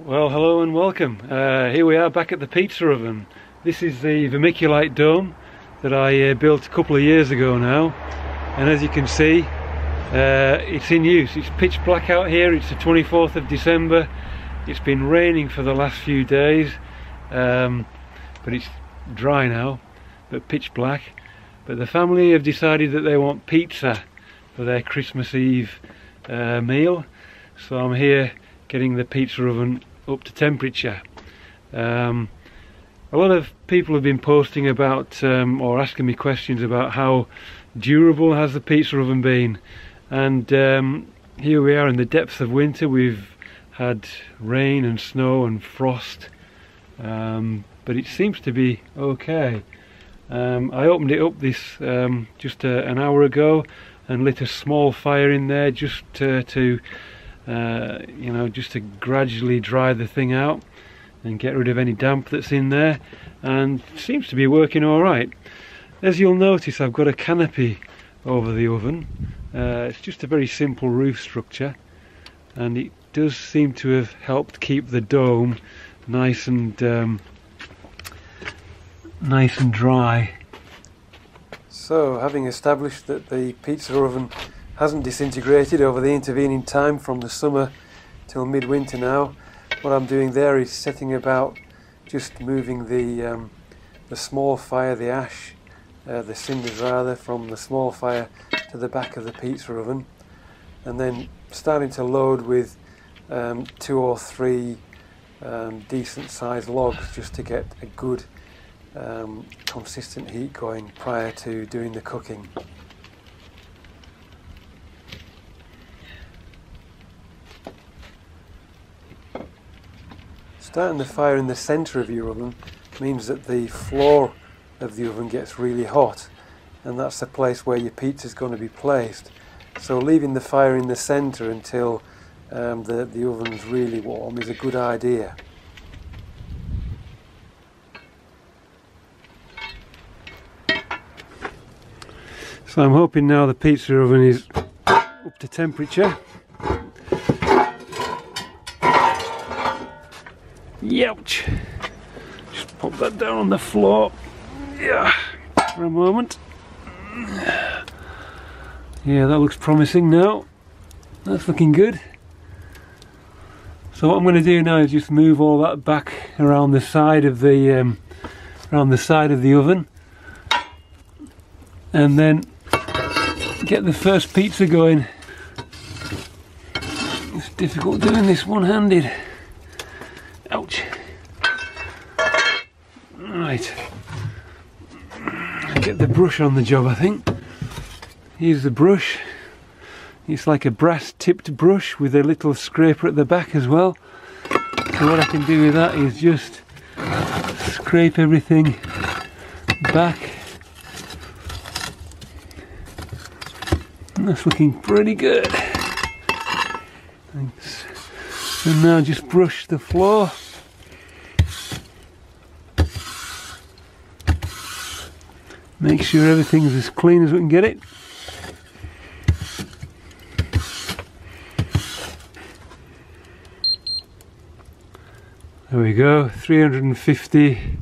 Well, hello and welcome. Here we are back at the pizza oven. This is the vermiculite dome that I built a couple of years ago now, and as you can see, it's in use. It's pitch black out here. It's the 24th of December. It's been raining for the last few days, but it's dry now, but pitch black. But the family have decided that they want pizza for their Christmas Eve meal, so I'm here getting the pizza oven up to temperature. A lot of people have been posting about or asking me questions about how durable has the pizza oven been, and here we are in the depths of winter. We've had rain and snow and frost, but it seems to be okay. I opened it up just an hour ago and lit a small fire in there just to just to gradually dry the thing out and get rid of any damp that's in there, and it seems to be working all right. As you'll notice, I've got a canopy over the oven. It's just a very simple roof structure, and it does seem to have helped keep the dome nice and dry. So, having established that the pizza oven hasn't disintegrated over the intervening time from the summer till midwinter now, what I'm doing there is setting about just moving the small fire, the ash, the cinders rather, from the small fire to the back of the pizza oven, and then starting to load with 2 or 3 decent sized logs just to get a good consistent heat going prior to doing the cooking. Starting the fire in the centre of your oven means that the floor of the oven gets really hot, and that's the place where your pizza is going to be placed. So leaving the fire in the centre until the oven's really warm is a good idea. So I'm hoping now the pizza oven is up to temperature. Youch! Just pop that down on the floor. Yeah, for a moment. Yeah, that looks promising now. That's looking good. So what I'm going to do now is just move all that back around the side of the oven, and then get the first pizza going. It's difficult doing this one-handed. Ouch. Right. Get the brush on the job, I think. Here's the brush. It's like a brass tipped brush with a little scraper at the back as well. So what I can do with that is just scrape everything back. And that's looking pretty good. Thanks. And now just brush the floor. Make sure everything's as clean as we can get it. There we go, 350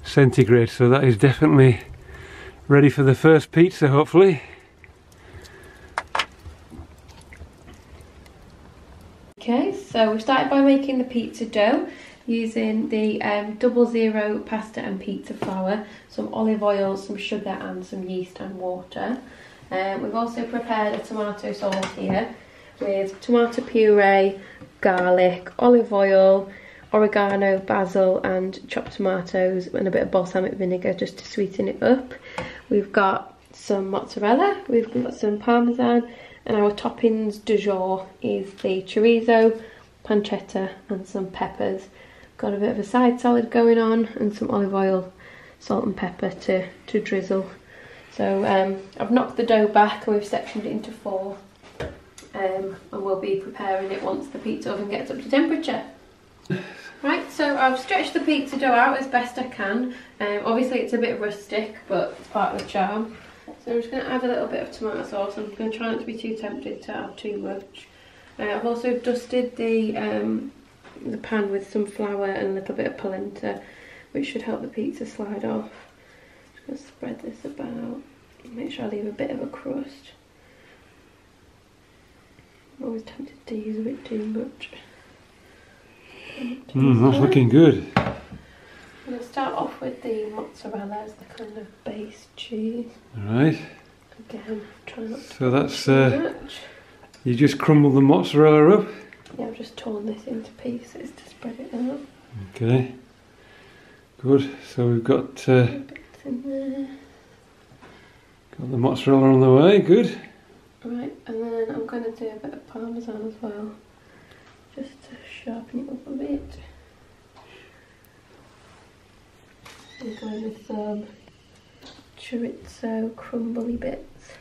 centigrade, so that is definitely ready for the first pizza, hopefully. Okay, so we started by making the pizza dough using the 00 pasta and pizza flour, some olive oil, some sugar and some yeast and water. We've also prepared a tomato sauce here with tomato puree, garlic, olive oil, oregano, basil and chopped tomatoes, and a bit of balsamic vinegar just to sweeten it up. We've got some mozzarella, we've got some parmesan, and our toppings du jour is the chorizo, pancetta and some peppers. Got a bit of a side salad going on and some olive oil, salt and pepper to drizzle. So I've knocked the dough back and we've sectioned it into 4, and we'll be preparing it once the pizza oven gets up to temperature. Right, so I've stretched the pizza dough out as best I can. Obviously it's a bit rustic, but it's part of the charm. So I'm just going to add a little bit of tomato sauce. I'm going to try not to be too tempted to add too much. I've also dusted the the pan with some flour and a little bit of polenta, which should help the pizza slide off. Just going to spread this about, make sure I leave a bit of a crust. I'm always tempted to use a bit too much. That's looking good. I'm going to start off with the mozzarella as the kind of base cheese. Alright. Again, try not to So that's, too much. you just crumble the mozzarella up. Yeah, I've just torn this into pieces to spread it out. Okay. Good. So we've got, Bits in there. got the mozzarella on the way. Good. Right, and then I'm going to do a bit of parmesan as well, just to sharpen it up a bit. I'm going with some chorizo crumbly bits.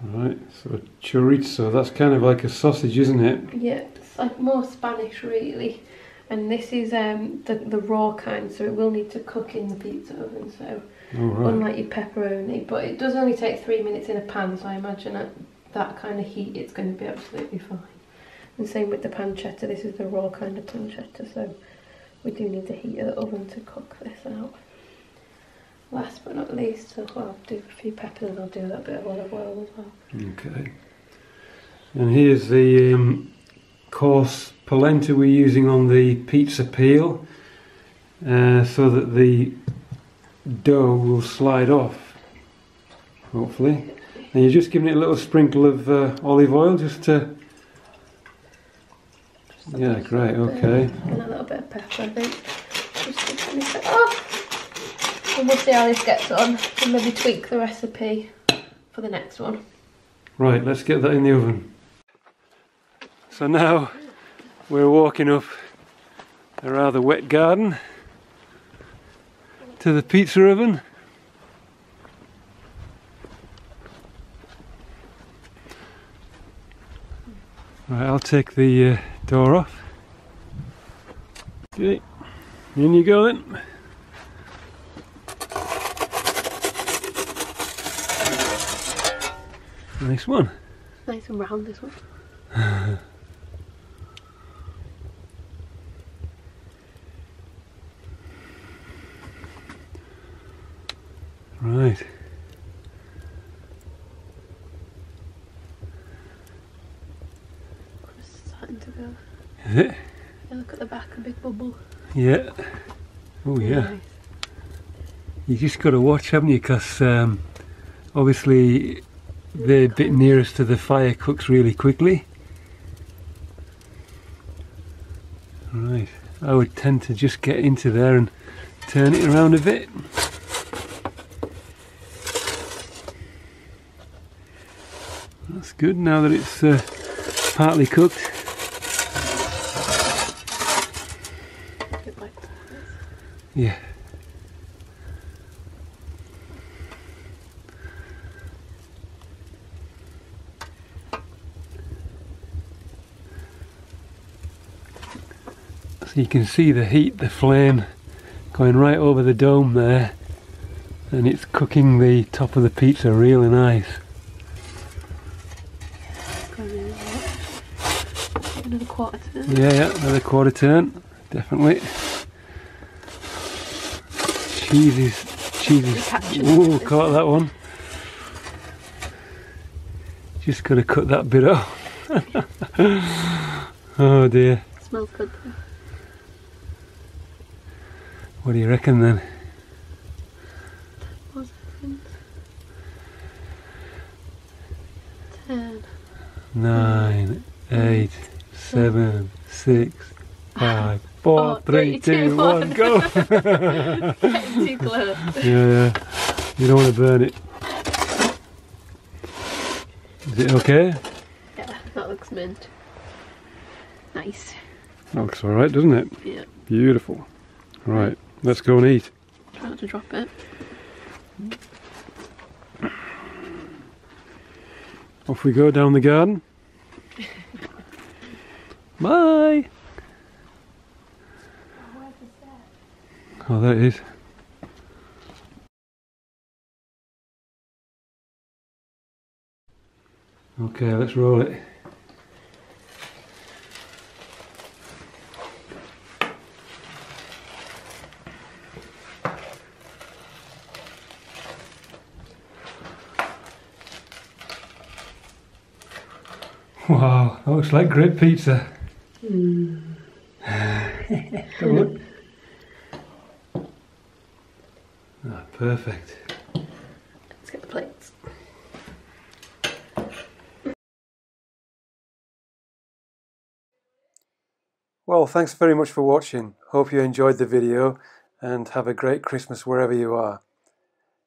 Alright, so chorizo, that's kind of like a sausage, isn't it? Yeah, it's like more Spanish really. And this is the raw kind, so it will need to cook in the pizza oven, so unlike your pepperoni. But it does only take 3 minutes in a pan, so I imagine at that kind of heat it's going to be absolutely fine. And same with the pancetta, this is the raw kind of pancetta, so we do need the heat of the oven to cook this out. Last but not least, so I'll do a few peppers and I'll do a little bit of olive oil as well. Okay. And here's the coarse polenta we're using on the pizza peel, so that the dough will slide off, hopefully. And you're just giving it a little sprinkle of olive oil just to... Yeah, great, okay. And a little bit of pepper, I think. Just to finish it off. And we'll see how this gets on, and maybe tweak the recipe for the next one. Right, let's get that in the oven. So now we're walking up a rather wet garden to the pizza oven. Right, I'll take the door off. Okay, in you go then. Nice one. Nice and round, this one. Right. It's starting to go. Is it? Yeah, look at the back, a big bubble. Yeah. Oh yeah. Nice. You just got to watch, haven't you? Because obviously the bit nearest to the fire cooks really quickly. Right. I would tend to just get into there and turn it around a bit. That's good now that it's partly cooked. Yeah. So you can see the heat, the flame going right over the dome there, and it's cooking the top of the pizza really nice. Another quarter turn. Yeah, another quarter turn, definitely. Cheese is, ooh, caught that one. Just got to cut that bit off. Oh dear. Smells good though. What do you reckon then? 10, 9, 8, 7, 6, 5, 4, 3, 2, 1, go! Getting too close. Yeah, you don't want to burn it. Is it okay? Yeah, that looks mint. Nice. That looks alright, doesn't it? Yeah. Beautiful. Right, let's go and eat. Try not to drop it. Off we go down the garden. Bye! Oh, there it is. Okay, let's roll it. Wow, that looks like great pizza. Have a look. Ah, perfect. Let's get the plates. Well, thanks very much for watching. Hope you enjoyed the video and have a great Christmas wherever you are.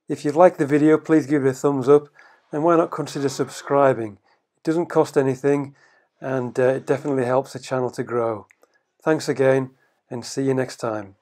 If you've liked the video, please give it a thumbs up, and why not consider subscribing? It doesn't cost anything, and it definitely helps the channel to grow. Thanks again, and see you next time.